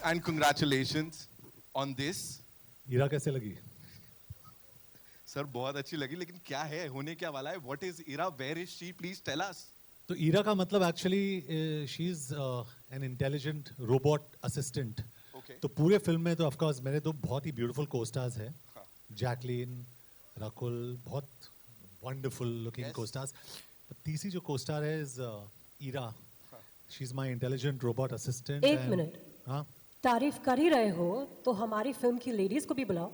And congratulations on this. Ira कैसे लगी? Sir बहुत अच्छी लगी, लेकिन क्या है, होने क्या वाला है? What is Ira? Where is she? Please tell us. तो ईरा का मतलब actually she is an intelligent robot assistant. Okay. तो पूरे फिल्म में तो ऑफ कोर्स मेरे दो बहुत ही ब्यूटीफुल को-स्टार्स हैं, हाँ. जैकलीन, रकुल, बहुत वंडरफुल लुकिंग Yes. को-स्टार्स. तीसरी जो को-स्टार है is Ira. She is my intelligent robot assistant. एक मिनट. हाँ, तारीफ कर ही रहे हो तो हमारी फिल्म की लेडीज को भी बुलाओ.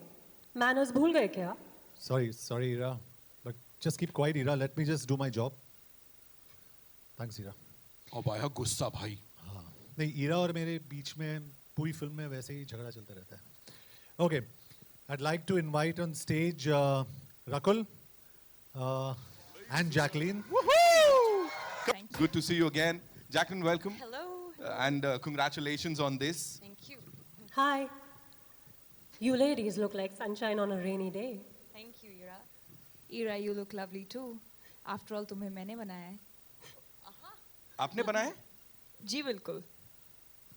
मैनर्स भूल गए क्या? Sorry Ira, but just keep quiet Ira, let me just do my job. Thanks Ira. अब आया गुस्सा भाई. हाँ, नहीं, ईरा और मेरे बीच में पूरी फिल्म में वैसे ही झगड़ा चलता रहता है. Okay, I'd like to invite on stage Rakul and Jacqueline. Thank you. Good to see you again. Jacqueline, welcome. Hello. And congratulations on this. Thank you. Hi. You ladies look like sunshine on a rainy day. Thank you, Ira. Ira, you look lovely too. After all, तुम्हें मैंने बनाया है. आपने बनाया है? जी बिल्कुल.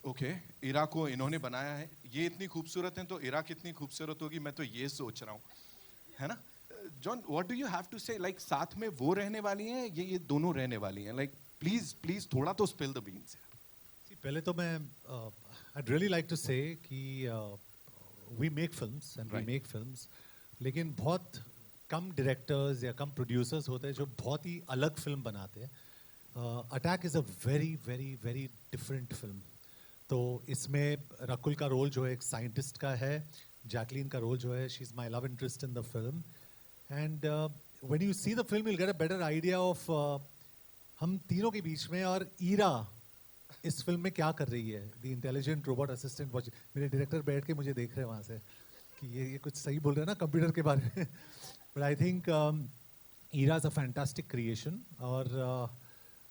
Okay, इरा को इन्होंने बनाया है. ये इतनी खूबसूरत हैं तो इरा कितनी खूबसूरत होगी, मैं तो ये सोच रहा हूँ, है ना? John, what do you have to say? Like साथ में वो रहने वाली हैं, ये दोनों रहने वाली हैं? लाइक प्लीज थोड़ा तो स्पिल द बीन्स. पहले तो मैं I'd really like to say कि we make films and we Right. make films, लेकिन बहुत कम डायरेक्टर्स या कम प्रोड्यूसर्स होते हैं जो बहुत ही अलग फिल्म बनाते हैं. Attack is a very very very different film. तो इसमें रकुल का रोल जो है एक साइंटिस्ट का है, जैकलीन का रोल जो है she is my love interest in the film. And when you see the film you'll get a better idea of हम तीनों के बीच में. और ईरा इस फिल्म में क्या कर रही है, द इंटेलिजेंट रोबोट असिस्टेंट. मेरे डायरेक्टर बैठ के मुझे देख रहे हैं वहाँ से कि ये कुछ सही बोल रहे हैं ना कंप्यूटर के बारे में. But I think Ira is a fantastic creation. और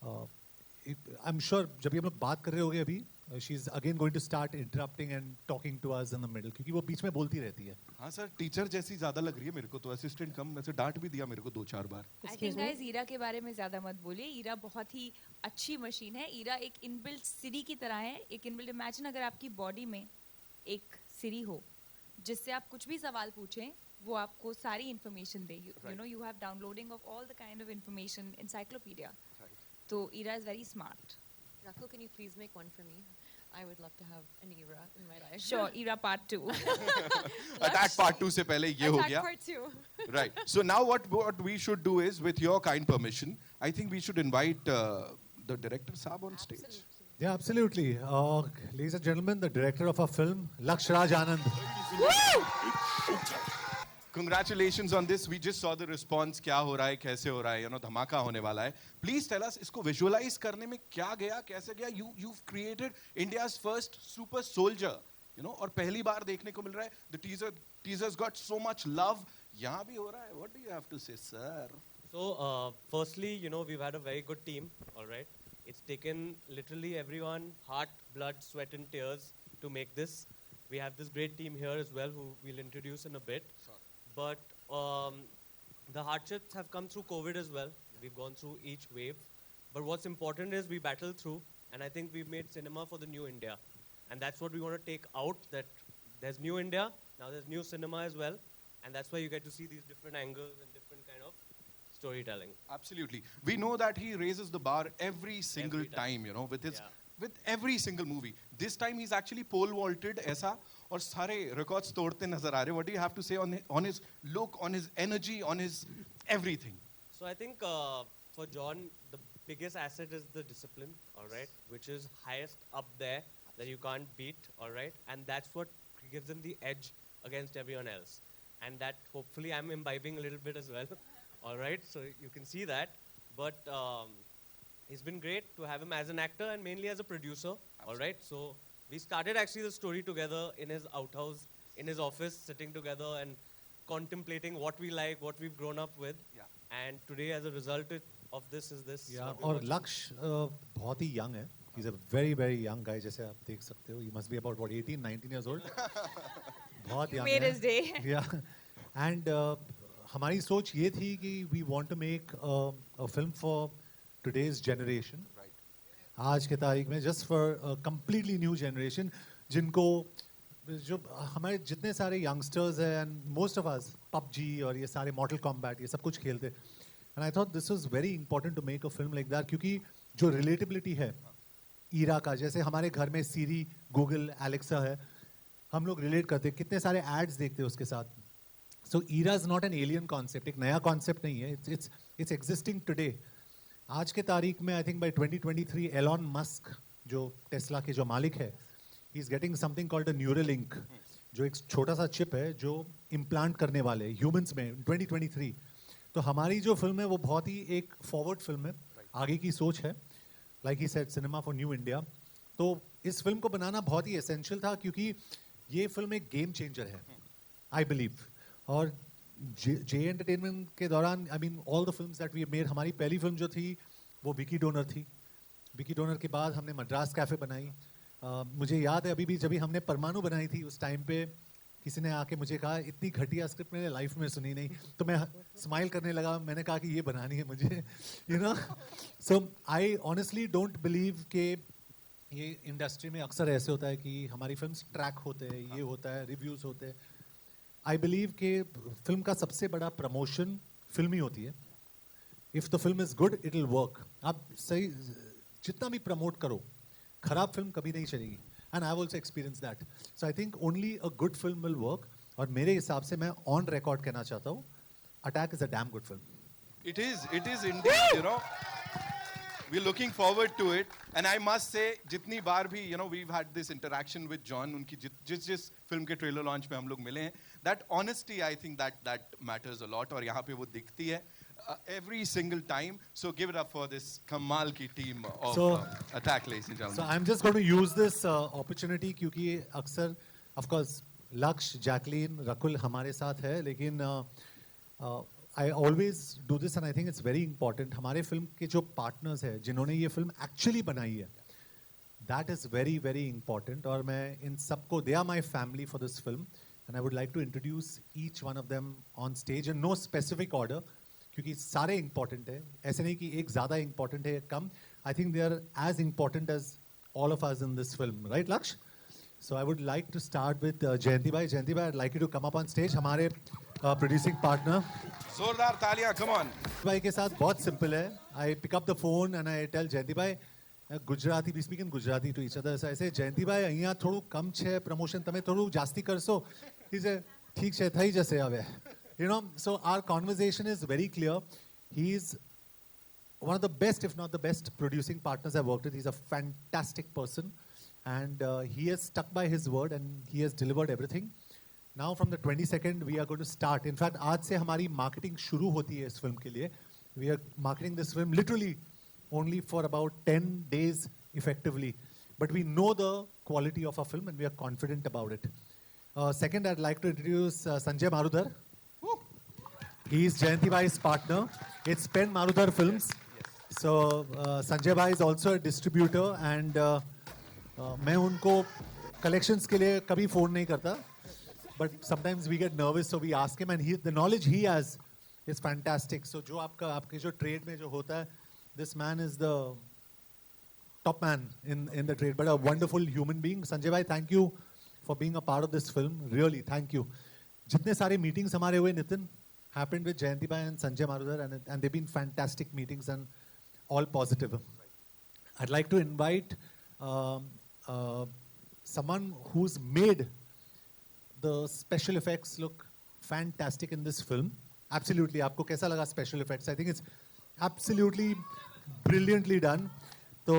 आई एम श्योर जब भी हम लोग बात कर रहे होंगे अभी, she is again going to start interrupting and talking to us in the middle, क्योंकि वो बीच में बोलती रहती है. हाँ सर, टीचर जैसी ज्यादा लग रही है मेरे को तो. असिस्टेंट कम, वैसे डांट भी दिया मेरे को 2-4 बार. I think guys, ईरा के बारे में ज्यादा मत बोलिए. ईरा बहुत ही अच्छी मशीन है. ईरा एक इनबिल्ट सिरी की तरह है. एक इनबिल्ट, इमेजिन अगर आपकी बॉडी में एक सिरी हो जिससे आप कुछ भी सवाल पूछें वो आपको सारी इंफॉर्मेशन दे. You know, you have downloading of all the kind of information, encyclopedia. तो Ira is very smart. Rakul, can you please make one for me? I would love to have an Ira in my life. Sure, Ira part 2. Attack part 2 से पहले ये हो गया. Part 2. Right. So now what we should do is, with your kind permission, I think we should invite the director Saab on stage. Absolutely. Yeah, absolutely. Ladies and gentlemen, the director of our film, Laksh Raj Anand. Congratulations on this. We just saw the response. क्या हो रहा है, कैसे हो रहा है, धमाका होने वाला है. Please tell us, इसको visualize करने में क्या गया, कैसे गया? You've created India's first super soldier, और पहली बार देखने को मिल रहा है. The teaser's got so much love. यहाँ भी हो रहा है. What do you have to say, sir? So, firstly, we've had a very good team, all right? It's taken literally everyone, heart, blood, sweat and tears to make this. We have this great team here as well who we'll introduce in a bit. But the hardships have come through COVID as well. We've gone through each wave. But what's important is we battled through, and I think we've made cinema for the new India. And that's what we want to take out, that there's new India, now there's new cinema as well. And that's why you get to see these different angles and different kind of storytelling. Absolutely. We know that he raises the bar every single Every time. time, with his... Yeah. With every single movie. This time he's actually pole vaulted ऐसा, और सारे records तोड़ते नजर आ रहे. What do you have to say on his look, on his energy, on his everything? So I think for John, the biggest asset is the discipline, all right, which is highest up there that you can't beat, all right, and that's what gives him the edge against everyone else, and that hopefully I'm imbibing a little bit as well, all right, so you can see that, but it's been great to have him as an actor and mainly as a producer, all right, so we started actually the story together in his outhouse, in his office, sitting together and contemplating what we like, what we've grown up with. Yeah. And today, as a result of this, is this. Yeah, what we और watched. लक्ष्य बहुत ही young है. He's a very very young guy, जैसे आप देख सकते हो. He must be about what 18, 19 years old. बहुत You young made है. his day. Yeah, and हमारी सोच ये थी कि we want to make a film for today's generation. Right. आज के तारीख में just for a completely new generation. जिनको जो हमारे जितने सारे यंगस्टर्स हैं and most of us PUBG और ये सारे मॉर्टल कॉम्बैट ये सब कुछ खेलते and I thought this was very important to make a film like that क्योंकि जो रिलेटेबिलिटी है ईरा का जैसे हमारे घर में सीरी गूगल एलेक्सा है हम लोग रिलेट करते हैं कितने सारे एड्स देखते हैं उसके साथ so era is not an alien concept एक नया कॉन्सेप्ट नहीं है इट्स एग्जिस्टिंग टुडे आज के तारीख में I think by 2023 Elon Musk जो टेस्ला के जो मालिक है he is getting something called a Neuralink जो एक छोटा सा चिप है जो इम्प्लांट करने वाले ह्यूमंस में 2023 तो हमारी जो फिल्म है वो बहुत ही एक फॉरवर्ड फिल्म है आगे की सोच है like he said cinema for new India तो इस फिल्म को बनाना बहुत ही एसेंशियल था क्योंकि ये फिल्म एक गेम चेंजर है आई बिलीव और जे एंटरटेनमेंट के दौरान I mean all the films that we made हमारी पहली फिल्म जो थी वो विकी डोनर थी विकी डोनर के बाद हमने मद्रास कैफे बनाई मुझे याद है अभी भी जब भी हमने परमाणु बनाई थी उस टाइम पे किसी ने आके मुझे कहा इतनी घटिया स्क्रिप्ट मैंने लाइफ में सुनी नहीं तो मैं स्माइल करने लगा मैंने कहा कि ये बनानी है मुझे you know so I honestly don't believe के ये इंडस्ट्री में अक्सर ऐसे होता है कि हमारी फिल्म्स ट्रैक होते हैं ये होता है रिव्यूज होते हैं आई बिलीव कि फिल्म का सबसे बड़ा प्रमोशन फिल्म ही होती है if the film is good it will work आप सही जितना भी प्रमोट करो खराब फिल्म कभी नहीं चलेगी and I also experience that so I think only a good film will work और मेरे हिसाब से मैं ऑन रिकॉर्ड कहना चाहता हूँ attack is a damn good film It is indeed, you know. We're looking forward to it. And I must say, जितनी बार भी, you know, we've had this interaction with John, उनकी जिस फिल्म के trailer launch में हम लोग मिले हैं, that honesty, I think that matters a lot. और यहाँ पे वो दिखती है every single time. So give it up for this कमाल की team of Attack, ladies and gentlemen. So I'm just going to use this opportunity क्योंकि अक्सर, of course, लक्ष्य, जैकलीन, रकुल हमारे साथ है, लेकिन I always do this and I think it's very important. हमारे फिल्म के जो पार्टनर्स हैं जिन्होंने ये फिल्म एक्चुअली बनाई है that is very very important और मैं इन सबको they are my family for this film and I would like to introduce each one of them on stage in no specific order क्योंकि सारे important है ऐसे नहीं कि एक ज़्यादा important है कम I think they are as important as all of us in this film right Laksh? So I would like to start with Jayanti bhai. Jayanti bhai, I'd like you to come up on stage. हमारे producing partner. जोरदार तालियां, come on. भाई के साथ बहुत simple है. I pick up the phone and I tell Jayanti bhai, Gujarati, we speak in Gujarati to each other. So I say, Jayanti bhai, અહીંયા થોડું કમ છે promotion, તમે થોડું જાસ્તી કરશો. He said, ઠીક છે, થઈ જશે હવે. You know, so our conversation is very clear. He's one of the best, if not the best, producing partners I've worked with. He's a fantastic person. And he has stuck by his word and he has delivered everything. Now from the 22nd we are going to start. In fact, आज से हमारी marketing शुरू होती है इस film के लिए. We are marketing this film literally only for about 10 days effectively. But we know the quality of our film and we are confident about it. Second, I'd like to introduce Sanjay Marudhar. He is Jayanti Bhai's partner. It's Pen Marudhar Films. So Sanjay Bhai is also a distributor and मैं उनको collections के लिए कभी phone नहीं करता but sometimes we get nervous so we ask him and he the knowledge he has is fantastic so जो आपके जो ट्रेड में जो होता है this man is the top man in the trade but a wonderful human being Sanjay bhai thank you for being a part of this film really thank you जितने सारे meetings हमारे हुए Nitin happened with Jayanti bhai and Sanjay Marudar and they been fantastic meetings and all positive I'd like to invite someone who's made the special effects look fantastic in this film. Absolutely. आपको कैसा लगा special effects? I think it's absolutely brilliantly done. So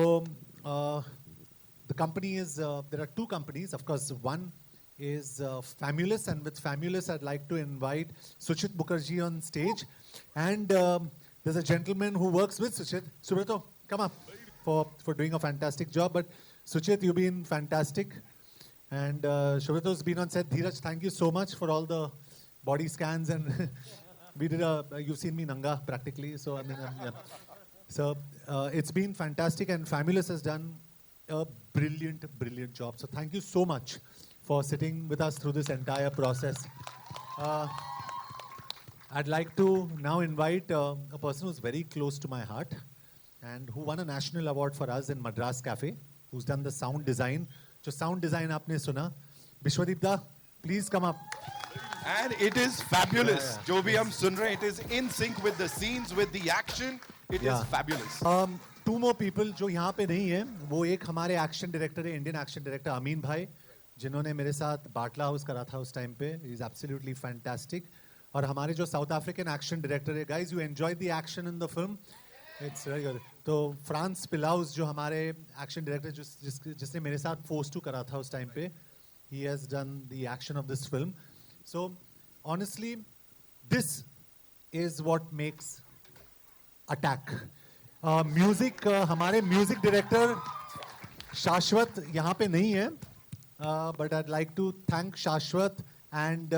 the company is, there are two companies. Of course, one is Famulous, and with Famulous, I'd like to invite Suchit Mukherjee on stage. And there's a gentleman who works with Suchit. Subrato, come up for doing a fantastic job. But Suchit, you've been fantastic. And Subrato's been on set. Dheeraj, thank you so much for all the body scans. And we did you've seen me Nanga practically. So, I mean, yeah. So it's been fantastic. And Famulous has done a brilliant, brilliant job. So thank you so much for sitting with us through this entire process. I'd like to now invite a person who's very close to my heart and who won a national award for us in Madras Cafe, who's done the sound design जो sound design आपने सुना, विश्वदीप दा, please come up. And it is fabulous. Yeah, yeah. जो भी हम सुन रहे हैं, it is in sync with the scenes, with the action. It is fabulous. Two more people जो यहाँ पे नहीं है, वो एक हमारे एक्शन डायरेक्टर है, इंडियन एक्शन डायरेक्टर अमीन भाई, जिन्होंने मेरे साथ बाटला हाउस करा था उस टाइम पे. Is absolutely fantastic. और हमारे जो साउथ अफ्रीकन एक्शन डायरेक्टर है, guys you enjoy the action in the film, it's very good. तो फ्रांस पिलाउस जो हमारे एक्शन डायरेक्टर जिसने मेरे साथ फोर्स टू करा था उस टाइम पे, he has done the action of this film. So honestly this is what makes attack. Music, हमारे म्यूजिक डायरेक्टर शाश्वत यहाँ पे नहीं है, but I'd like to thank Shashwat and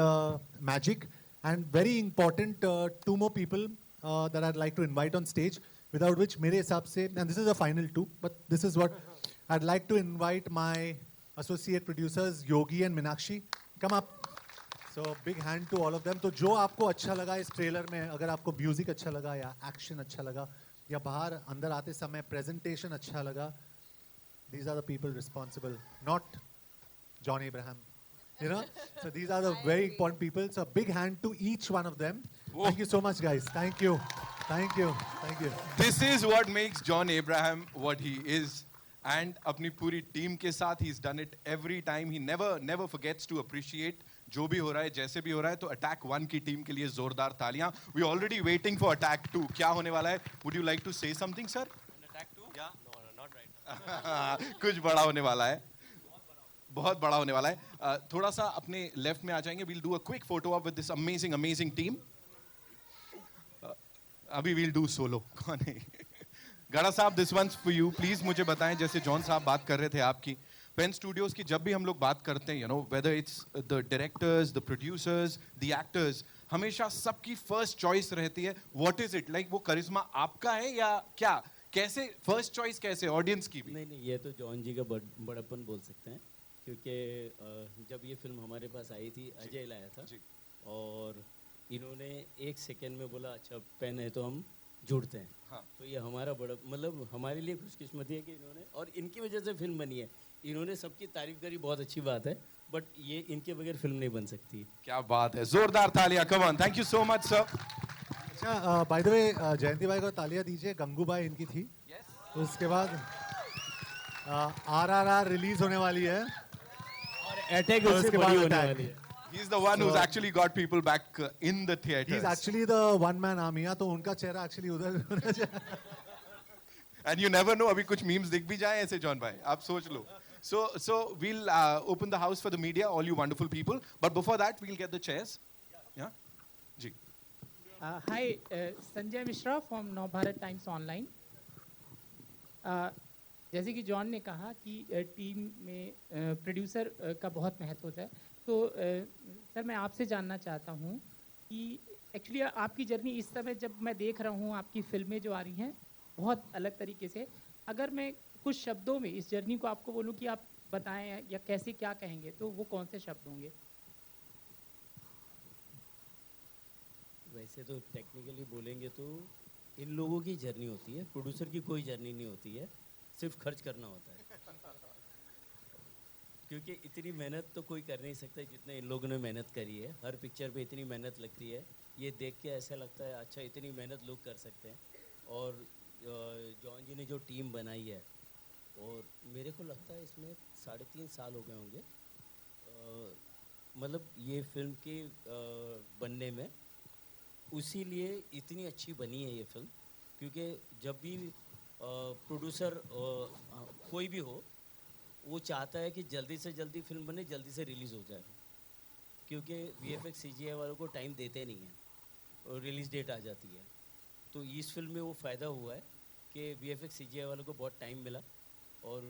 Magic, and very important two more people that I'd like to invite on stage, without which मेरे हिसाब से, and this is the final two, but this is what I'd like to invite my associate producers Yogi and Minakshi. Come up. So big hand to all of them. तो जो आपको अच्छा लगा इस trailer में, अगर आपको म्यूजिक अच्छा लगा या एक्शन अच्छा लगा या बाहर अंदर आते समय प्रेजेंटेशन अच्छा लगा, these are the people responsible, not John Abraham. You know? So these are the very important people. So a big hand to each one of them. Thank you so much, guys. Thank you. Thank you. Thank you. This is what makes John Abraham what he is. And अपनी पूरी team के साथ he's done it every time. He never forgets to appreciate जो भी हो रहा है, जैसे भी हो रहा है. तो अटैक 1 की टीम के लिए जोरदार तालियां. We already waiting for attack 2. क्या होने वाला है? Would you like to say something, sir? Attack 2? Yeah. No, not right. कुछ बड़ा होने वाला है, बहुत बड़ा होने वाला है. थोड़ा सा अपने लेफ्ट में आ जाएंगे. We'll do a quick photo op with this amazing team. अभी we'll do solo. कौन है? गड़ा साहब, this one's for you. Please मुझे बताएं, जैसे जॉन साहब बात कर रहे थे आपकी पेन स्टूडियोज की, जब भी हम लोग बात करते हैं, you know, whether it's the directors, the producers, the actors, हमेशा सबकी फर्स्ट चॉइस रहती है. What is it like? वो करिश्मा आपका है या क्या? कैसे फर्स्ट चॉइस, कैसे ऑडियंस की भी? नहीं, ये तो जॉन जी का बड़प्पन बोल सकते हैं, क्योंकि जब ये फिल्म हमारे पास आई थी, अजय लाया था और इन्होंने एक सेकेंड में बोला अच्छा पेन है तो हम जुड़ते हैं. हाँ. तो ये हमारा बड़ा, मतलब हमारे लिए खुशकिस्मती है कि इन्होंने, और इनकी वजह से फिल्म बनी है. इन्होंने सबकी तारीफ करी, बहुत अच्छी बात है, बट ये इनके बगैर फिल्म नहीं बन सकती. क्या बात है, जोरदार तालियां. Come on, thank you so much sir. अच्छा, बाय द वे जयंती भाई को तालियां दीजिए. गंगूबाई इनकी थी. तो उसके बाद RRR रिलीज होने वाली है और अटैक और उससे उसके बड़ी बाद होने Attack. वाली है. He's the one who's actually got people back in the theaters. He's actually the one man army. तो उनका चेहरा एक्चुअली उधर होना चाहिए. And you never know, अभी कुछ memes दिख भी जाए ऐसे जॉन भाई, आप सोच लो. So we'll open the house for the media, all you wonderful people. But before that, we'll get the chairs. Yeah, ji. Hi, Sanjay Mishra from Navbharat Times Online. जैसे कि जॉन ने कहा कि टीम में producer का बहुत महत्व होता है, तो सर मैं आपसे जानना चाहता हूँ कि एक्चुअली आपकी जर्नी इस समय जब मैं देख रहा हूँ, आपकी फिल्में जो आ रही हैं बहुत अलग तरीके से, अगर मैं कुछ शब्दों में इस जर्नी को आपको बोलूँ कि आप बताएं या कैसे क्या कहेंगे, तो वो कौन से शब्द होंगे? वैसे तो टेक्निकली बोलेंगे तो इन लोगों की जर्नी होती है, प्रोड्यूसर की कोई जर्नी नहीं होती है, सिर्फ खर्च करना होता है. क्योंकि इतनी मेहनत तो कोई कर नहीं सकता जितने इन लोगों ने मेहनत करी है. हर पिक्चर पे इतनी मेहनत लगती है, ये देख के ऐसा लगता है अच्छा इतनी मेहनत लोग कर सकते हैं. और जॉन जी ने जो टीम बनाई है, और मेरे को लगता है इसमें 3.5 साल हो गए होंगे, मतलब ये फिल्म के बनने में, उसी लिए इतनी अच्छी बनी है ये फिल्म. क्योंकि जब भी प्रोड्यूसर कोई भी हो, वो चाहता है कि जल्दी से जल्दी फिल्म बने, जल्दी से रिलीज़ हो जाए. क्योंकि VFX CGI वालों को टाइम देते नहीं हैं और रिलीज़ डेट आ जाती है. तो इस फिल्म में वो फ़ायदा हुआ है कि VFX CGI वालों को बहुत टाइम मिला, और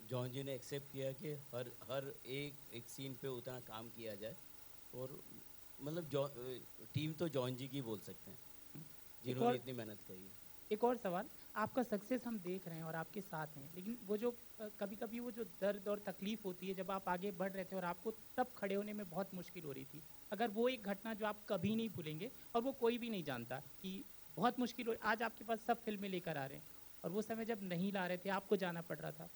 जॉन जी ने एक्सेप्ट किया कि हर एक सीन पे उतना काम किया जाए. और मतलब टीम तो जॉन जी की बोल सकते हैं जिन्होंने इतनी मेहनत करी है. एक और सवाल, आपका सक्सेस हम देख रहे हैं और आपके साथ हैं, लेकिन वो जो कभी कभी वो जो दर्द और तकलीफ होती है जब आप आगे बढ़ रहे थे और आपको तब खड़े होने में बहुत मुश्किल हो रही थी, अगर वो एक घटना जो आप कभी नहीं भूलेंगे और वो कोई भी नहीं जानता कि बहुत मुश्किल हो, आज आपके पास सब फिल्में लेकर आ रहे हैं और वो समय जब नहीं ला रहे थे, आपको जाना पड़ रहा था,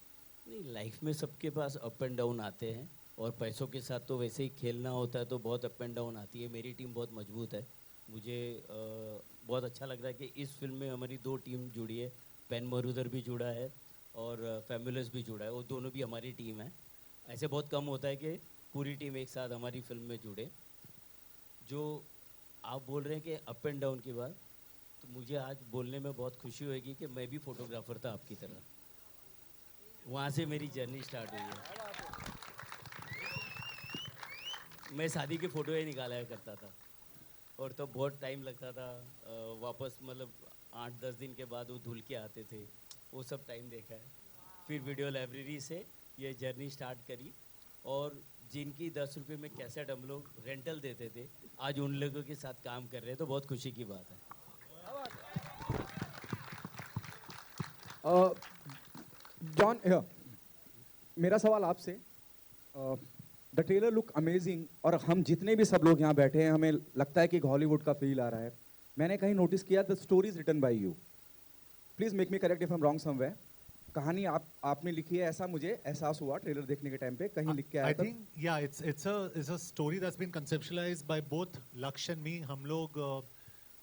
नहीं, लाइफ में सबके पास अप एंड डाउन आते हैं, और पैसों के साथ तो वैसे ही खेलना होता है, तो बहुत अप एंड डाउन आती है। मेरी टीम बहुत मजबूत है। मुझे बहुत अच्छा लग रहा है कि इस फिल्म में हमारी दो टीम जुड़ी है। पेन मरूदर भी जुड़ा है और फैमुलस भी जुड़ा है, वो दोनों भी हमारी टीम है। ऐसे बहुत कम होता है कि पूरी टीम एक साथ हमारी फिल्म में जुड़े। जो आप बोल रहे हैं कि अप एंड डाउन की बात, तो मुझे आज बोलने में बहुत खुशी होगी कि मैं भी फोटोग्राफर था आपकी तरह। वहाँ से मेरी जर्नी स्टार्ट हुई है। मैं शादी की फ़ोटो ही निकाला करता था, और तब बहुत टाइम लगता था। वापस मतलब 8-10 दिन के बाद वो धुल के आते थे। वो सब टाइम देखा है। फिर वीडियो लाइब्रेरी से ये जर्नी स्टार्ट करी, और जिनकी 10 रुपये में कैसेट हम लोग रेंटल देते थे, आज उन लोगों के साथ काम कर रहे हैं, तो बहुत खुशी की बात है। जॉन, मेरा सवाल आपसे, द ट्रेलर लुक अमेजिंग, और हम जितने भी सब लोग यहाँ बैठे हैं हमें लगता है कि हॉलीवुड का फील आ रहा है। मैंने कहीं नोटिस किया, the story is written by you. Please make me correct if I am wrong somewhere. कहानी आपने लिखी है, ऐसा मुझे एहसास हुआ ट्रेलर देखने के टाइम पे, कहीं लिख के आया I था। think yeah, it's a story that's been conceptualized by both Laksh and me. हम लोग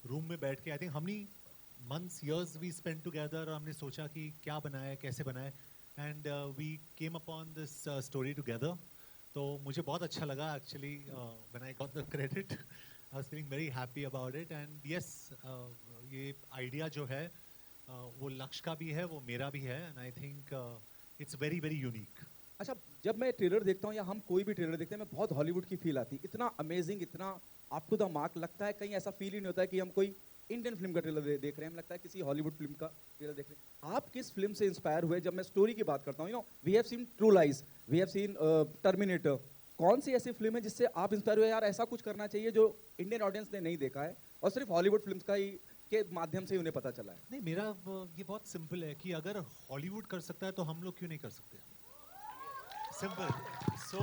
रूम में बैठ के, I think हमने months years we spent together, और हमने सोचा कि क्या बनाए, कैसे बनाए, and we came upon this story together. तो मुझे बहुत अच्छा लगा actually when I got the credit. I was feeling very happy about it, and yes, ये idea जो है वो लक्ष्य का भी है, वो मेरा भी है, and I think it's very very unique. अच्छा, जब मैं ट्रेलर देखता हूँ या हम कोई भी ट्रेलर देखते हैं, मैं बहुत हॉलीवुड की फील आती है। इतना अमेजिंग, इतना अप टू द मार्क लगता है। कहीं ऐसा फील ही नहीं होता है कि हम कोई इंडियन फिल्म का ट्रेलर देख रहे हैं, हमें लगता है किसी हॉलीवुड फिल्म का ट्रेलर देख रहे हैं। आप किस फिल्म से इंस्पायर हुए? जब मैं स्टोरी की बात करता हूँ, we have seen True Lies, we have seen Terminator. कौन सी ऐसी फिल्म है जिससे आप इंस्पायर हुए, यार ऐसा कुछ करना चाहिए जो इंडियन ऑडियंस ने नहीं देखा है और सिर्फ हॉलीवुड फिल्म का ही के माध्यम से ही उन्हें पता चला है? नहीं, मेरा ये बहुत सिंपल है कि अगर हॉलीवुड कर सकता है तो हम लोग क्यों नहीं कर सकते? Simple. So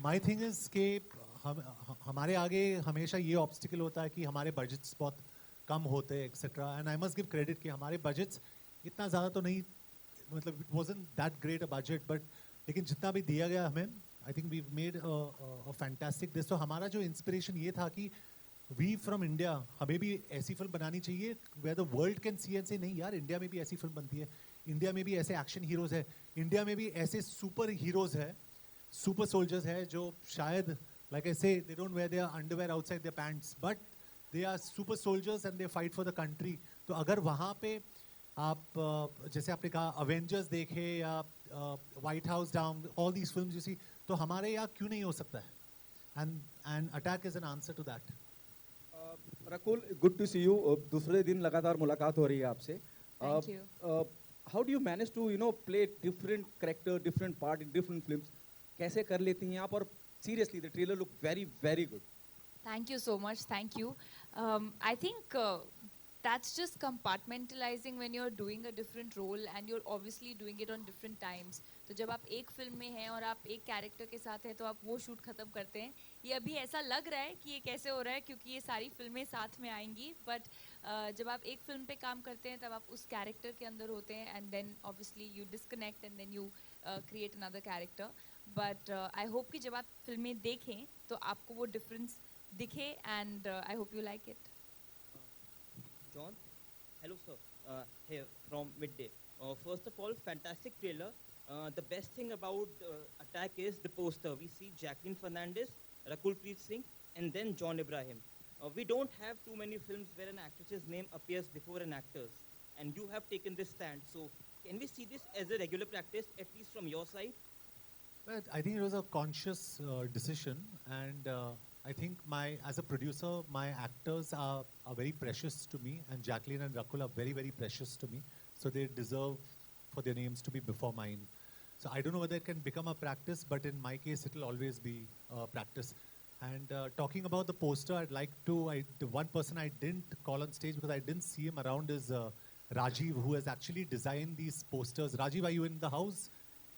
my thing is कि हमारे आगे हमेशा ये ऑब्स्टिकल होता है कि हमारे बजट्स बहुत कम होते हैं etcetera, and I must give credit कि हमारे बजट्स इतना ज़्यादा तो नहीं, मतलब it wasn't that great a budget, but लेकिन जितना भी दिया गया हमें, I think we made a fantastic this. तो हमारा जो इंस्पिरेशन ये था कि वी फ्रॉम इंडिया, हमें भी ऐसी फिल्म बनानी चाहिए where the world can see and say नहीं यार, इंडिया में भी ऐसी फिल्म बनती है, इंडिया में भी ऐसे एक्शन हीरोज है, इंडिया में भी ऐसे सुपर हीरोज है, सुपर सोल्जर्स है जो शायद like I say they don't wear their underwear outside their pants, but they are super soldiers and they fight for the country. तो अगर वहाँ पे आप जैसे आपने कहा अवेंजर्स देखे या White House Down, all these films you see, तो हमारे यहाँ क्यों नहीं हो सकता है? And Attack is an answer to that. Rakul, good to see you. दूसरे दिन लगातार मुलाकात हो रही है आपसे। Thank you. How do you manage to play different character, different part in different films? कैसे कर लेती हैं आप? और seriously the trailer look very very good. Thank you so much. Thank you. I think that's just compartmentalizing when you're doing a different role and you're obviously doing it on different times. तो जब आप एक film में हैं और आप एक character के साथ हैं तो आप वो शूट खत्म करते हैं। ये अभी ऐसा लग रहा है कि ये कैसे हो रहा है क्योंकि ये सारी फिल्में साथ में आएंगी, बट जब आप एक फिल्म पे काम करते हैं तब आप उस कैरेक्टर के अंदर होते हैं and then obviously you disconnect and then you create another character. But I hope कि जब आप फिल्में देखें तो आपको वो डिफरेंस दिखे and I hope you like it. John, hello sir, here from Midday. First of all, fantastic trailer. The best thing about Attack is the poster. We see Jacqueline Fernandez, Rakul Preet Singh, and then John Ibrahim. We don't have too many films where an actress's name appears before an actor's, and you have taken this stand. So, can we see this as a regular practice, at least from your side? But I think it was a conscious decision, and I think as a producer, my actors are very precious to me, and Jacqueline and Rakul are very, very precious to me. So they deserve for their names to be before mine. So I don't know whether it can become a practice, but in my case, it will always be a practice. And talking about the poster, I'd like to, the one person I didn't call on stage because I didn't see him around is Rajiv, who has actually designed these posters. Rajiv, are you in the house?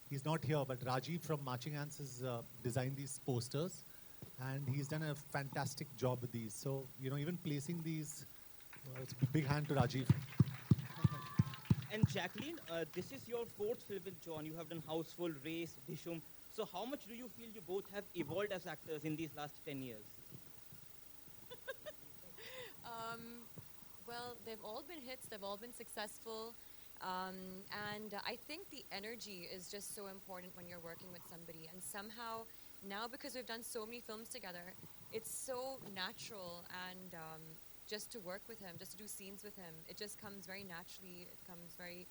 He's not here, but Rajiv from Marching Ants has designed these posters. And he's done a fantastic job with these. So, even placing these, it's a big hand to Rajiv. And Jacqueline, this is your fourth film with John. You have done Houseful, Race, Dishum. So how much do you feel you both have evolved as actors in these last 10 years? Well, they've all been hits, they've all been successful. And I think the energy is just so important when you're working with somebody. And somehow, now because we've done so many films together, it's so natural and just to work with him, just to do scenes with him, it just comes very naturally. It comes very,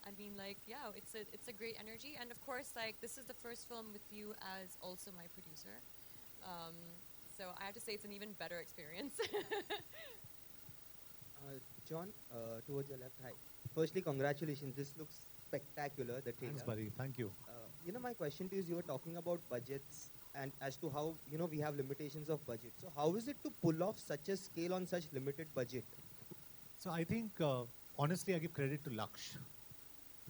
I mean, like, yeah, it's a great energy. And of course, like, this is the first film with you as also my producer. Um, so I have to say it's an even better experience. John, towards your left, hi. Firstly, congratulations. This looks spectacular, the trailer. Thanks, buddy. Thank you. My question to you is, you were talking about budgets and as to how, we have limitations of budget. So how is it to pull off such a scale on such limited budget? So I think, honestly, I give credit to Laksh.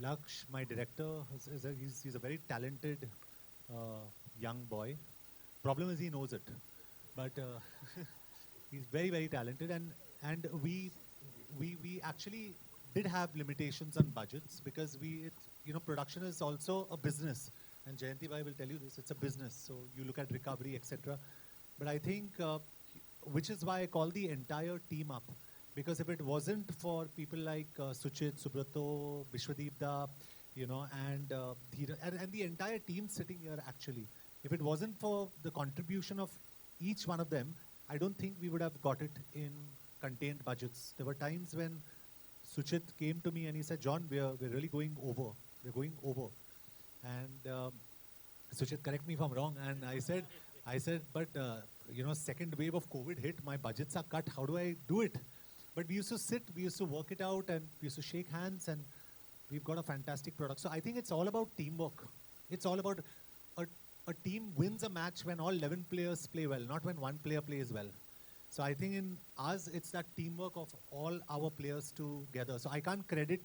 Laksh, my director, he's a very talented young boy. Problem is he knows it. But he's very, very talented. And we actually did have limitations on budgets because production is also a business. And Jayanti Bhai will tell you this, it's a business. So you look at recovery, etc. But I think, which is why I call the entire team up. Because if it wasn't for people like Suchit, Subrato, Vishwadeep Da, and Dheeraj, and the entire team sitting here actually, if it wasn't for the contribution of each one of them, I don't think we would have got it in contained budgets. There were times when Suchit came to me and he said, John, we're really going over. We're going over. And Suchit, correct me if I'm wrong. And I said, but second wave of COVID hit, my budgets are cut. How do I do it? But we used to sit, we used to work it out, and we used to shake hands, and we've got a fantastic product. So I think it's all about teamwork. It's all about a team wins a match when all 11 players play well, not when one player plays well. So I think in us, it's that teamwork of all our players together. So I can't credit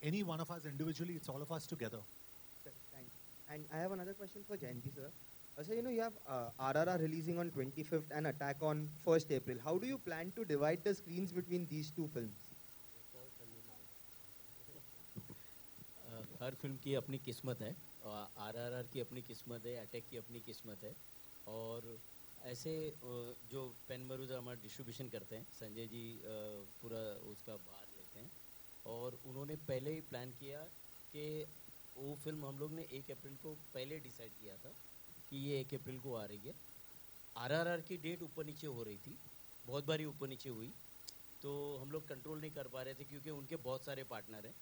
any one of us individually. It's all of us together. Thanks. And I have another question for Jayanti, sir. So, you have RRR releasing on 25th and Attack on 1st April. How do you plan to divide the screens between these two films? Her film की अपनी किस्मत है, आरआरआर की अपनी किस्मत है, attack की अपनी किस्मत है, और ऐसे जो पेन मरूदा हमारा डिस्ट्रीब्यूशन करते हैं, संजय जी पूरा उसका भार लेते हैं, और उन्होंने पहले ही प्लान किया कि वो फिल्म हम लोग ने 1 अप्रैल को पहले डिसाइड किया था कि ये 1 अप्रैल को आ रही है. आरआरआर की डेट ऊपर नीचे हो रही थी, बहुत बारी ऊपर नीचे हुई, तो हम लोग कंट्रोल नहीं कर पा रहे थे क्योंकि उनके बहुत सारे पार्टनर हैं.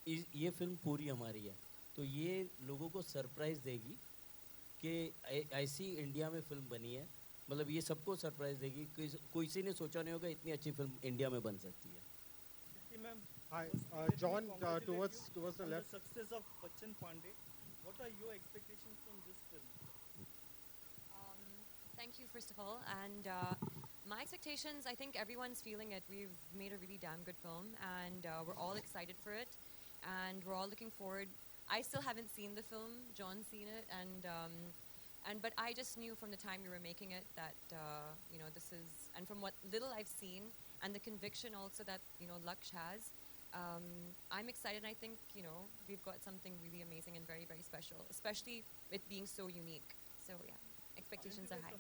ये फिल्म पूरी हमारी है, तो ये लोगों को सरप्राइज़ देगी कि ऐसी इंडिया में फिल्म बनी है. मतलब ये सबको सरप्राइज़ देगी कि किसी ने सोचा नहीं होगा इतनी अच्छी फिल्म इंडिया में बन सकती है. Hi, John, towards the left. The success of Bachchan Pandey, what are your expectations from this film? Thank you, first of all. And my expectations, I think everyone's feeling it. We've made a really damn good film, and we're all excited for it, and we're all looking forward. I still haven't seen the film. John's seen it, but I just knew from the time we were making it that this is, and from what little I've seen, and the conviction also that Laksh has, I'm excited. And I think we've got something really amazing and very, very special, especially it being so unique. So yeah, expectations are high.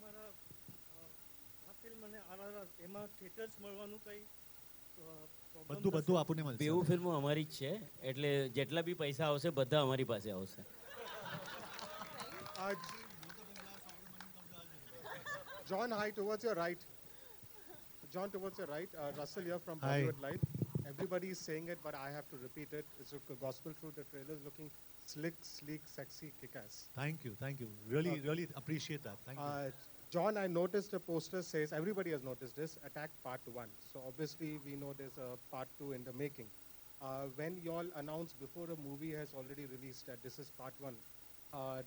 બધું આપણને મળશે. બેઉ ફિલ્મો અમારી જ છે, એટલે જેટલા બી પૈસા આવશે બધા અમારી પાસે આવશે. John, hi, towards your right. John, towards your right. Russell here from Bollywood Live. Everybody is saying it, but I have to repeat it. It's a gospel truth. The trailer is looking slick, sleek, sexy, kick-ass. Thank you, thank you. Really appreciate that. Thank you. John, I noticed a poster says, everybody has noticed this, Attack Part 1. So obviously we know there's a Part 2 in the making. When you all announce before a movie has already released that this is Part 1,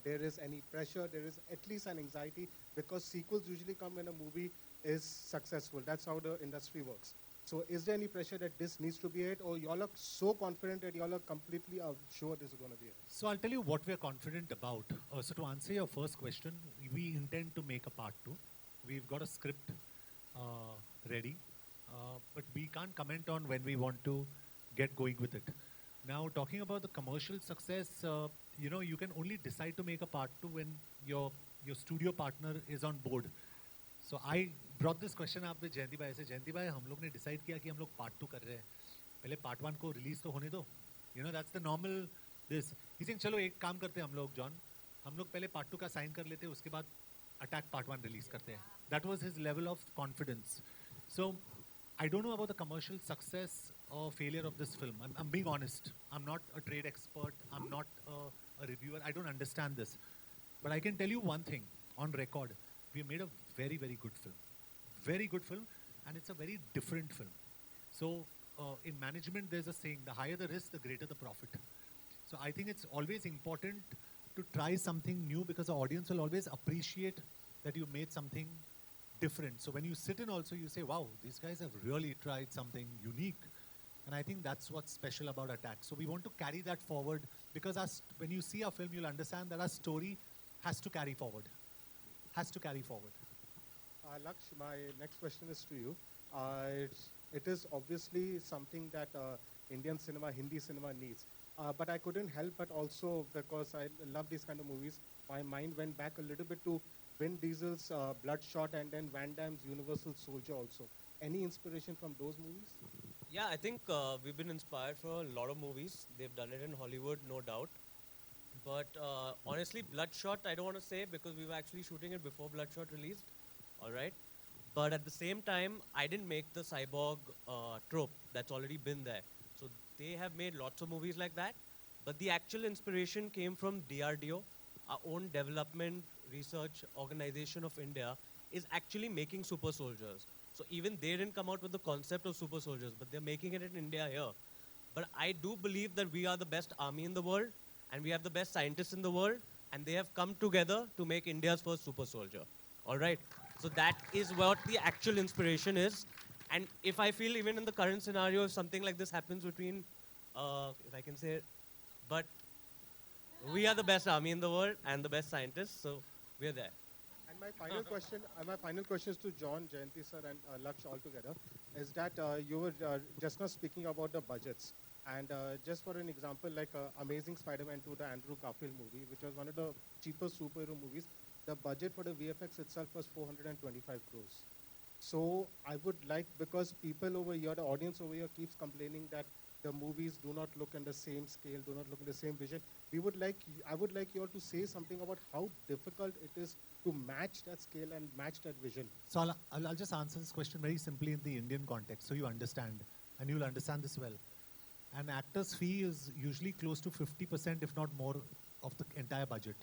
there is any pressure, there is at least an anxiety, because sequels usually come when a movie is successful. That's how the industry works. So is there any pressure that this needs to be it, or y'all are so confident that y'all are completely sure this is going to be it? So I'll tell you what we're confident about. So to answer your first question, we intend to make a part 2. We've got a script ready, but we can't comment on when we want to get going with it. Now, talking about the commercial success, you can only decide to make a part two when your studio partner is on board. So I brought this question up with जयंती भाई से. जयंती भाई, हम लोग ने decide किया कि हम लोग part 2 कर रहे हैं. पहले part 1 को release तो होने दो. That's the normal this. He's saying चलो एक काम करते हैं हम लोग, John. हम लोग पहले part 2 का sign कर लेते हैं, उसके बाद Attack part 1 release करते हैं. That was his level of confidence. So I don't know about the commercial success or failure of this film. I'm being honest. I'm not a trade expert. I'm not a reviewer. I don't understand this. But I can tell you one thing on record. We made a very, very good film. Very good film. And it's a very different film. So in management, there's a saying, the higher the risk, the greater the profit. So I think it's always important to try something new because the audience will always appreciate that you made something different. So when you sit in also, you say, wow, these guys have really tried something unique. And I think that's what's special about Attack. So we want to carry that forward because when you see our film, you'll understand that our story has to carry forward. Has to carry forward. Laksh, my next question is to you. It is obviously something that Indian cinema, Hindi cinema needs. But I couldn't help but also, because I love these kind of movies, my mind went back a little bit to Vin Diesel's Bloodshot and then Van Damme's Universal Soldier also. Any inspiration from those movies? Yeah, I think we've been inspired for a lot of movies. They've done it in Hollywood, no doubt. But honestly, Bloodshot, I don't want to say because we were actually shooting it before Bloodshot released. All right. But at the same time, I didn't make the cyborg trope. That's already been there. So they have made lots of movies like that. But the actual inspiration came from DRDO, our own development research organization of India, is actually making super soldiers. So even they didn't come out with the concept of super soldiers, but they're making it in India here. But I do believe that we are the best army in the world, and we have the best scientists in the world, and they have come together to make India's first super soldier. All right? So that is what the actual inspiration is. And if I feel even in the current scenario, if something like this happens between, if I can say it, but we are the best army in the world and the best scientists, so we're there. And my final question is to John, Jayanti sir, and Laksh all together, is that you were just now speaking about the budgets. And just for an example, like Amazing Spider-Man 2, the Andrew Garfield movie, which was one of the cheapest superhero movies, the budget for the VFX itself was 425 crores. So I would like, because people over here, the audience over here keeps complaining that the movies do not look in the same scale, do not look in the same vision. I would like you all to say something about how difficult it is to match that scale and match that vision. So I'll just answer this question very simply in the Indian context so you understand, and you'll understand this well. An actor's fee is usually close to 50%, if not more, of the entire budget.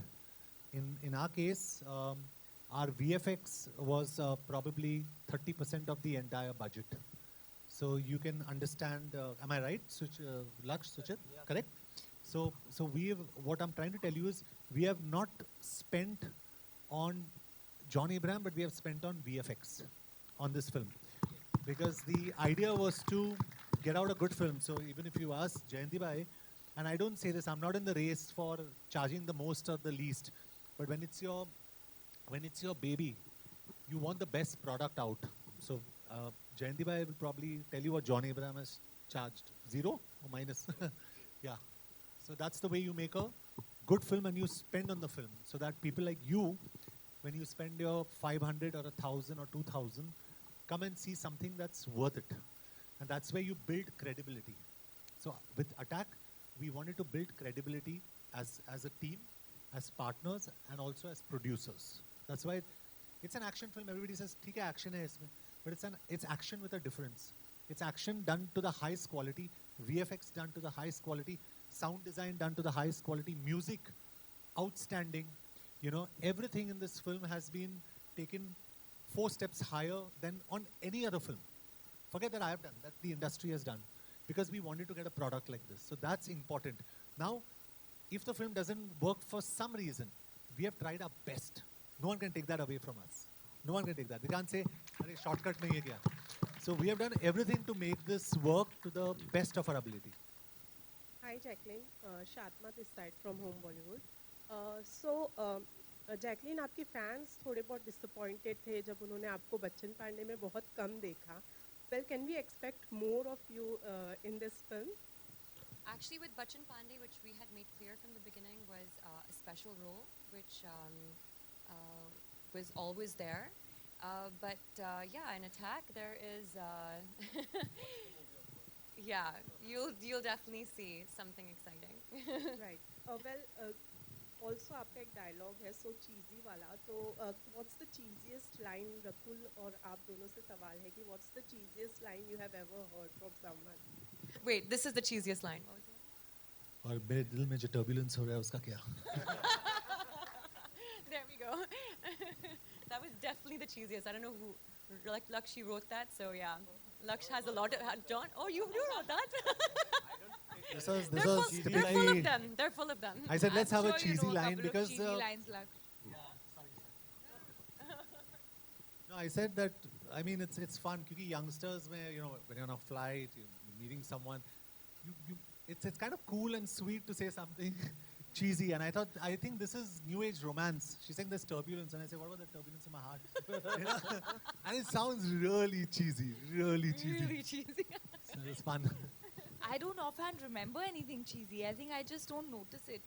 In our case, our VFX was probably 30% of the entire budget. So you can understand, am I right, Laksh, Suchit? Yeah. Correct? So what I'm trying to tell you is, we have not spent on John Abraham, but we have spent on VFX on this film. Because the idea was to get out a good film. So even if you ask Jayanti Bhai, and I don't say this, I'm not in the race for charging the most or the least, but when it's your baby, you want the best product out. So Jayanti Bhai will probably tell you what John Abraham has charged. 0 or minus? Yeah. So that's the way you make a good film and you spend on the film. So that people like you, when you spend your 500 or 1,000 or 2,000, come and see something that's worth it. And that's where you build credibility. So with Attack, we wanted to build credibility as a team, as partners, and also as producers. That's why it's an action film. Everybody says, "Theek hai, action hai isme." But it's action with a difference. It's action done to the highest quality, VFX done to the highest quality, sound design done to the highest quality, music outstanding. Everything in this film has been taken 4 steps higher than on any other film. Forget that I have done, that the industry has done, because we wanted to get a product like this. So that's important. Now, if the film doesn't work for some reason, we have tried our best. No one can take that away from us. No one can take that. We can't say, "Arey, shortcut nahi hai kya?" So we have done everything to make this work to the best of our ability. Hi Jacqueline, Shatma this side from Home Bollywood. Jacqueline, आपके fans थोड़े बहुत disappointed थे जब उन्होंने आपको बच्चन पांडे में बहुत कम देखा. Well, can we expect more of you in this film? Actually, with Bachchan Pandey, which we had made clear from the beginning, was a special role, which was always there. But yeah, in Attack, there is. Yeah, you'll definitely see something exciting. Right. Also आपका एक dialogue है so cheesy वाला तो what's the cheesiest line Rakul और आप दोनों से सवाल है कि what's the cheesiest line you have ever heard from someone? Wait, this is the cheesiest line. What was it? और मेरे दिल में जो turbulence हो रहा है उसका क्या? There we go. That was definitely the cheesiest. I don't know who, like Lakshi wrote that, so yeah. Laksh has a lot of, John, oh, you wrote that? This was they're full cheesy of them. They're full of them. I said let's have a Sure you cheesy know a line couple of because cheesy lines, Laksh. no, I said that I mean it's fun because youngsters when when you're on a flight you're meeting someone it's kind of cool and sweet to say something cheesy and I think this is new age romance. She's saying there's turbulence and I say what about the turbulence in my heart? And it sounds really cheesy. Really cheesy. So it's fun. I don't offhand remember anything cheesy. I think I just don't notice it.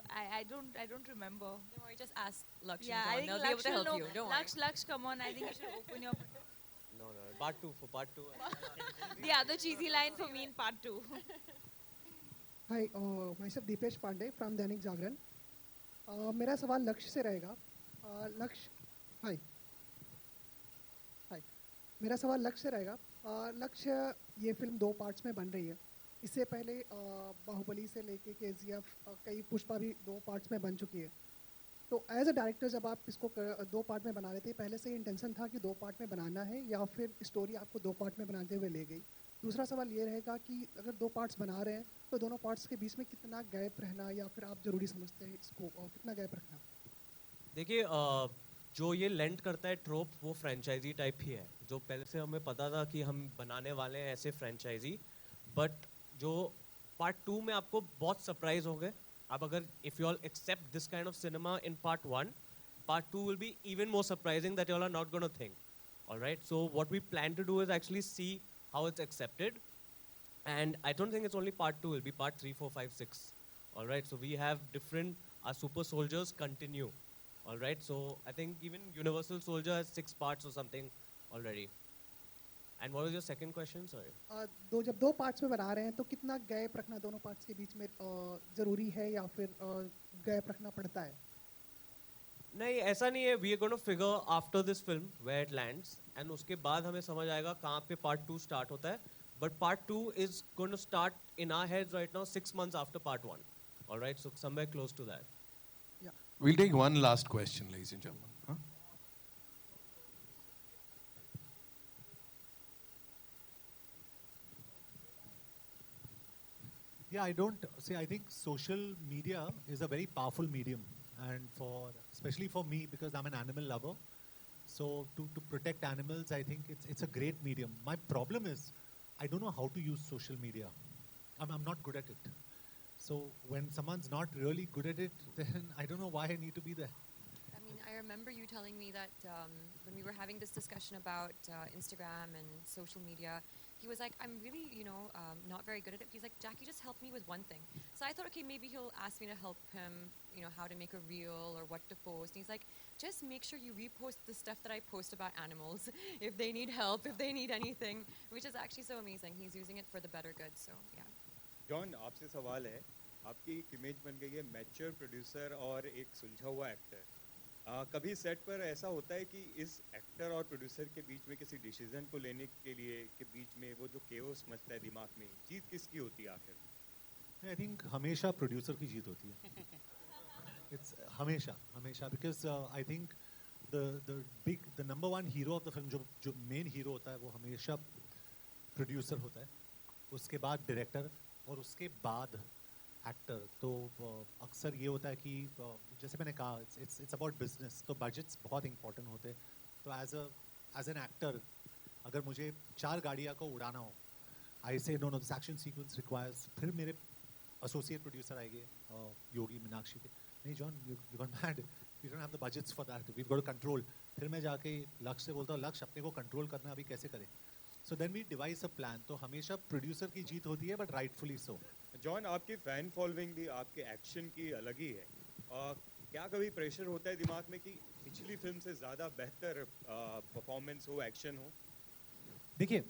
I don't remember. Don't worry, just ask Laksh Yeah, I and think John. They'll be able Laksh to will help know. you. Don't worry. Laksh, come on. I think you should open your. No, part two. The other cheesy line for me in part 2. Hi, myself Deepesh Pandey from Dainik Jagran. मेरा सवाल लक्ष्य से रहेगा. लक्ष्य, हाय. मेरा सवाल लक्ष्य से रहेगा. लक्ष्य ये फिल्म 2 पार्ट्स में बन रही है. इससे पहले बाहुबली से लेके KGF कई पुष्पा भी 2 पार्ट्स में बन चुकी है. तो एज अ डायरेक्टर जब आप इसको 2 पार्ट में बना रहे थे पहले से ही इंटेंशन था कि 2 पार्ट में बनाना है या फिर स्टोरी आपको 2 पार्ट में बनाते हुए ले गई. दूसरा सवाल ये रहेगा कि अगर 2 पार्ट्स बना रहे हैं तो दोनों पार्ट्स के बीच में कितना गैप रहना या फिर आप ज़रूरी समझते हैं इसको और कितना गैप रखना? देखिए जो ये लेंट करता है ट्रोप वो फ्रेंचाइजी टाइप ही है जो पहले से हमें पता था कि हम बनाने वाले हैं ऐसे फ्रेंचाइजी बट जो पार्ट 2 में आपको बहुत सरप्राइज हो गए. अब अगर if you all accept this kind of cinema in part 1 part 2 will be even more surprising that you all are not gonna think. Alright, so what we plan to do is actually see how it's accepted, and I don't think it's only part 2, it'll be part 3, 4, 5, 6. All right, so we have different, our super soldiers continue. All right, so I think even Universal Soldier has 6 parts or something already. And what was your second question? Sorry. जब 2 parts में बना रहे हैं तो कितना gap रखना दोनों parts के बीच में ज़रूरी है या फिर गैप रखना पड़ता है? नहीं ऐसा नहीं है. We are going to figure after this film where it lands and उसके बाद हमें समझ आएगा कहाँ पे पार्ट 2 स्टार्ट होता है. But part 2 is going to start in our heads right now 6 months after part 1. Alright, so somewhere close to that. We'll take one last question, ladies and gentlemen. Huh? Yeah, I don't see. I think social media is a very powerful medium, and especially for me because I'm an animal lover. So to protect animals, I think it's a great medium. My problem is I don't know how to use social media. I'm not good at it. So when someone's not really good at it, then I don't know why I need to be there. I mean, I remember you telling me that when we were having this discussion about Instagram and social media, he was like, I'm really, not very good at it. He's like, Jackie, just help me with one thing. So I thought, okay, maybe he'll ask me to help him, how to make a reel or what to post. And he's like, just make sure you repost the stuff that I post about animals. If they need help, if they need anything, which is actually so amazing. He's using it for the better good, so yeah. John, आपसे सवाल है. आपकी एक image बन गई है mature producer और एक सुलझा हुआ एक्टर. कभी सेट पर ऐसा होता है कि इस एक्टर और प्रोड्यूसर के बीच में किसी डिसीजन को लेने के लिए के बीच में वो जो केओस मचता है दिमाग में, जीत किसकी होती है आखिर? I think हमेशा प्रोड्यूसर की जीत होती है. It's हमेशा because I think the number one hero of the film जो main hero होता है वो हमेशा प्रोड्यूसर होता है. उसके बाद डायरेक्टर और उसके बाद एक्टर. तो अक्सर ये होता है कि जैसे मैंने कहा इट्स अबाउट बिजनेस, तो बजट्स बहुत इंपॉर्टेंट होते हैं. तो एज एन एक्टर अगर मुझे 4 गाड़ियाँ को उड़ाना हो, I say no this action sequence requires. फिर मेरे एसोसिएट प्रोड्यूसर आएंगे योगी मीनाक्षी के, नहीं John you got mad, we don't have the budgets for that. We've got to control. फिर मैं जाके लक्ष्य से बोलता हूँ लक्ष्य अपने को कंट्रोल करना अभी कैसे करें. So then we devise a plan. तो हमेशा प्रोड्यूसर की जीत होती है, but rightfully so. जॉन, आपकी फैन फॉलोइंग भी आपके एक्शन की अलग ही है. क्या कभी प्रेशर होता है दिमाग में कि पिछली फिल्म से ज़्यादा बेहतर परफॉर्मेंस हो, एक्शन हो? देखिए,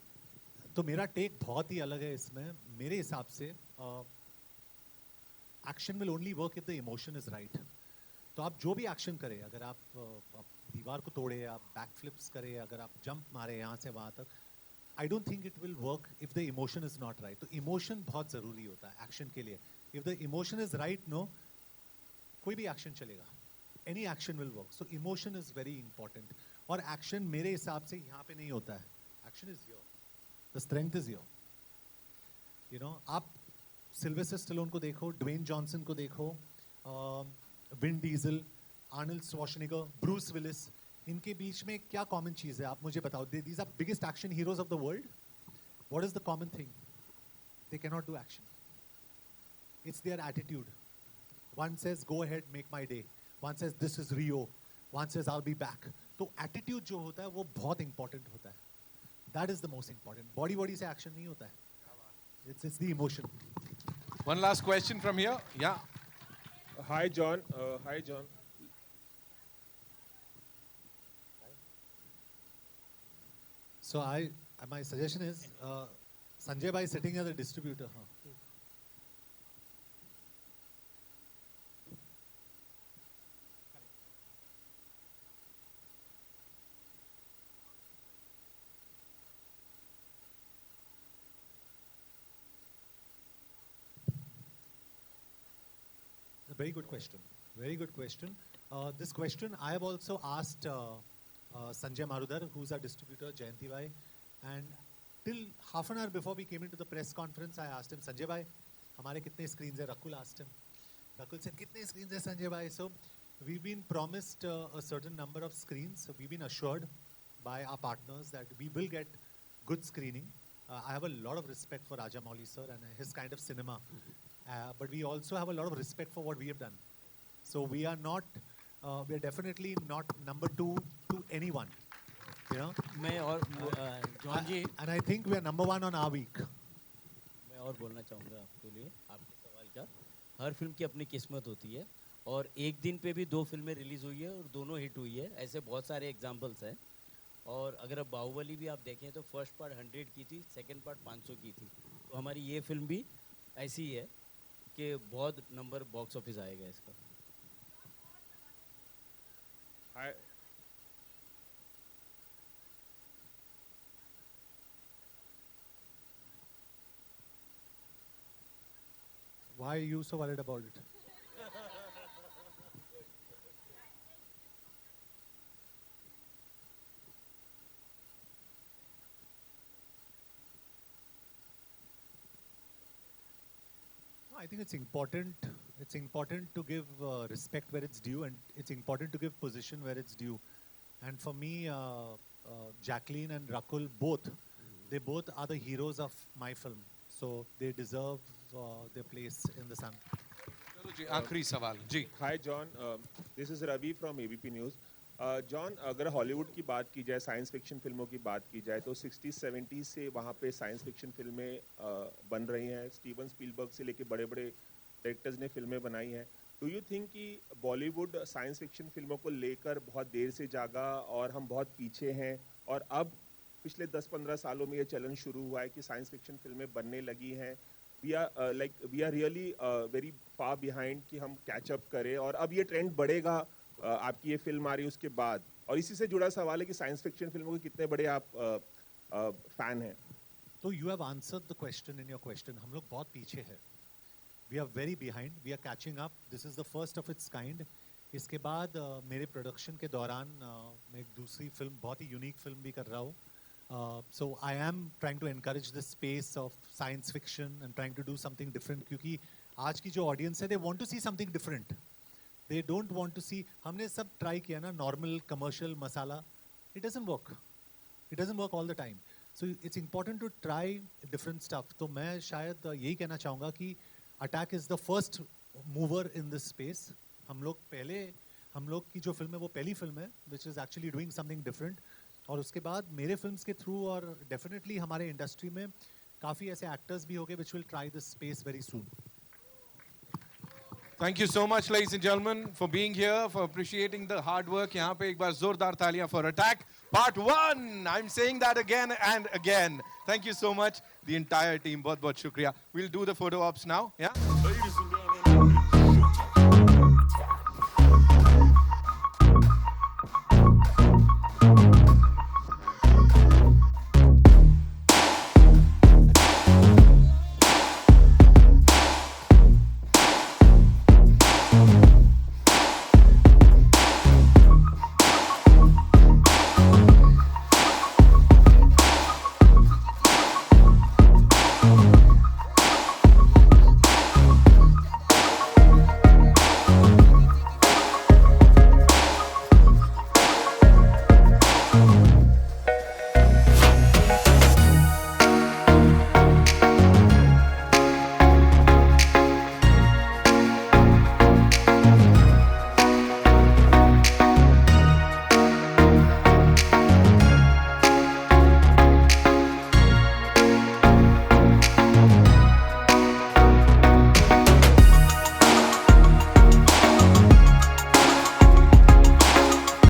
तो मेरा टेक बहुत ही अलग है इसमें. मेरे हिसाब से action will only work if the emotion is right. तो आप जो भी एक्शन करें, अगर आप दीवार को तोड़े, आप बैक फ्लिप्स करें, अगर आप जंप मारे यहाँ से वहाँ तक, I don't think it will work if the emotion is not right. तो इमोशन बहुत ज़रूरी होता है एक्शन के लिए. If the emotion is right, no, कोई भी एक्शन चलेगा. Any action will work. So emotion is very important. और एक्शन मेरे हिसाब से यहाँ पे नहीं होता है. Action is your, the strength is your. You know, आप सिल्वेस्टर स्टैलोन को देखो, ड्वेन जॉनसन को देखो, Vin Diesel, Arnold Schwarzenegger, Bruce Willis, इनके बीच में क्या कॉमन चीज़ है आप मुझे बताओ. These are biggest action heroes of the world. What is the common thing? They can not do action. It's their attitude. One says go ahead, make my day. One says this is Rio. One says I will be back. तो attitude जो होता है वो बहुत important होता है. That is the most important. Body से action नहीं होता है. It's the emotion. One last question from here. Yeah. Hi, John. Hi, John. So my suggestion is Sanjay bhai sitting as a distributor. Very good question. Very good question. This question I have also asked Sanjay Marudar, who's our distributor, Jayanti bhai, and till half an hour before we came into the press conference, I asked him, Sanjay bhai, हमारे कितने screens है? Rakul asked him. Rakul said, कितने screens है Sanjay bhai? So we've been promised a certain number of screens. So we've been assured by our partners that we will get good screening. I have a lot of respect for Rajamouli sir and his kind of cinema. But we also have a lot of respect for what we have done. So we are definitely not number two to anyone. You know? मैं और John ji, And I think we are number one on our week. मैं और बोलना चाहूँगा आपके लिए, आपके सवाल का. हर फिल्म की अपनी किस्मत होती है और एक दिन पे भी 2 फिल्में रिलीज़ हुई है और दोनों हिट हुई है. ऐसे बहुत सारे एग्जांपल्स हैं. और अगर अब बाहुबली भी आप देखें तो फर्स्ट पार्ट 100 की थी, सेकंड पार्ट 500 की थी. तो हमारी ये फिल्म भी ऐसी ही है कि बहुत नंबर बॉक्स ऑफिस आएगा इसका. Hi. Why are you so worried about it? I think it's important. It's important to give respect where it's due, and it's important to give position where it's due. And for me, Jacqueline and Rakul they both are the heroes of my film. So they deserve their place in the sun. चलो जी, आखिरी सवाल जी. Hi, John. This is Ravi from ABP News. John, अगर Hollywood की बात की जाए, science fiction फिल्मों की बात की जाए, तो 60-70 से वहाँ पे साइंस फिक्शन फिल्में बन रही हैं. स्टीवन स्पीलबर्ग से लेके बड़े बड़े डायरेक्टर्स ने फिल्में बनाई हैं. डू यू थिंक कि बॉलीवुड साइंस फिक्शन फिल्मों को लेकर बहुत देर से जागा और हम बहुत पीछे हैं, और अब पिछले 10-15 सालों में ये चलन शुरू हुआ है कि साइंस फिक्शन फिल्में बनने लगी हैं? We are really very far behind कि हम कैचअप करें, और अब ये ट्रेंड बढ़ेगा आपकी ये फिल्म आ रही है उसके बाद. और इसी से जुड़ा सवाल है कि साइंस फिक्शन फिल्मों के कितने बड़े आप फैन हैं? तो you have answered the question in your question. हम लोग बहुत पीछे हैं. We are very behind. We are catching up. This is the first of its kind. इसके बाद मेरे प्रोडक्शन के दौरान मैं एक दूसरी फिल्म, बहुत ही यूनिक फिल्म भी कर रहा हूँ. So I am trying to encourage the space of science fiction and trying to do something different, क्योंकि आज की जो audience है, they want to see something different. They don't want to see. हमने सब try किया ना, normal commercial masala. It doesn't work. It doesn't work all the time. So it's important to try different stuff. तो मैं शायद यही कहना चाहूँगा कि Attack is the first mover in this space. हम लोग पहले हम लोग की जो फिल्म है वो पहली फिल्म है which is actually doing something different, और उसके बाद मेरे फिल्म्स के थ्रू और डेफिनेटली हमारे इंडस्ट्री में काफ़ी ऐसे एक्टर्स भी होंगे which will try this space very soon. Thank you so much, ladies and gentlemen, for being here, for appreciating the hard work. यहाँ पे एक बार जोरदार तालियां for Attack Part 1. I'm saying that again and again. Thank you so much, the entire team. बहुत बहुत शुक्रिया. We'll do the photo ops now. Yeah.